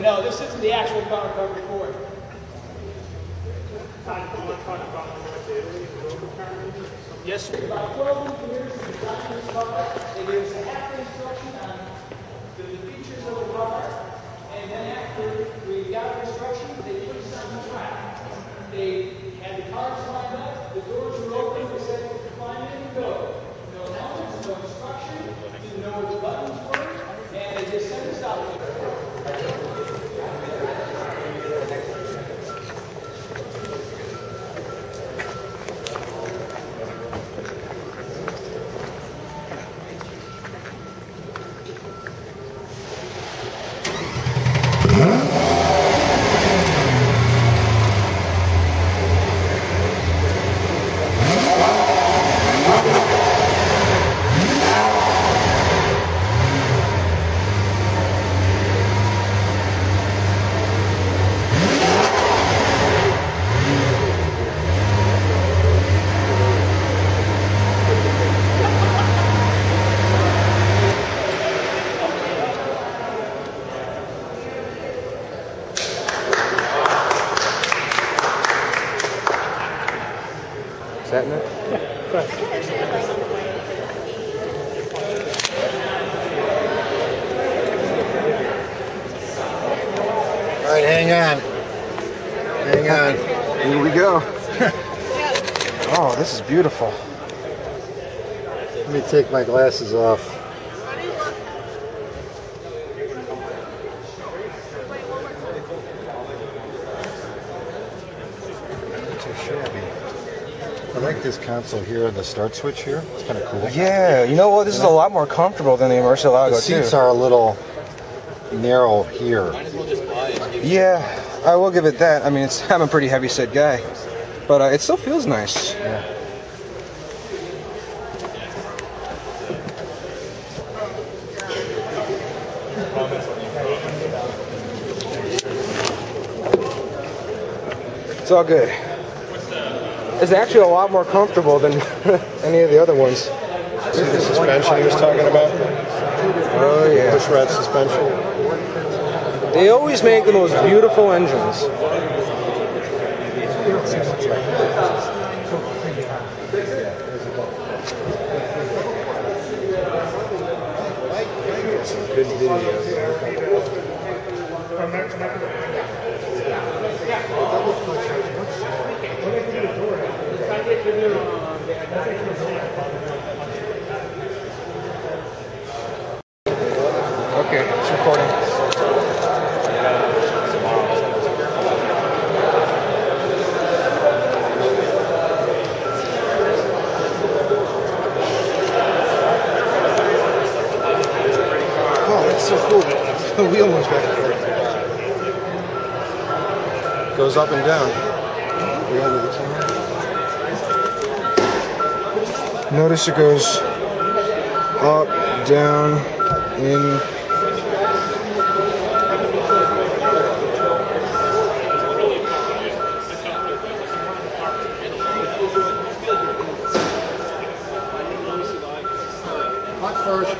No, this isn't the actual car cover for it. Yes, sir. About 12 years of designing this car, they gave us a half instruction on the features of the car, and then after we got the instruction, they put us on the track. They had the cars lined up, the doors were open, they said, climb in and go. No helmets, no instruction, didn't know where the buttons were, and they just sent us out there. Is that enough? All right, hang on. Hang on. Here we go. Oh, this is beautiful. Let me take my glasses off. Not too shabby. I like this console here and the start switch here. It's kind of cool. Yeah, you know what? This is a lot more comfortable than the Murcielago, The seats are a little narrow here. Yeah, I will give it that. I mean, I'm a pretty heavy set guy, but it still feels nice. Yeah. It's all good. It's actually a lot more comfortable than any of the other ones. See the suspension he was talking about? Oh yeah. Push rod suspension. They always make the most beautiful engines. Some good videos there. Okay, it's recording. Oh, that's so cool. The wheel moves back and forth. Goes up and down. Way under the camera. Notice it goes up, down, in. Hot first.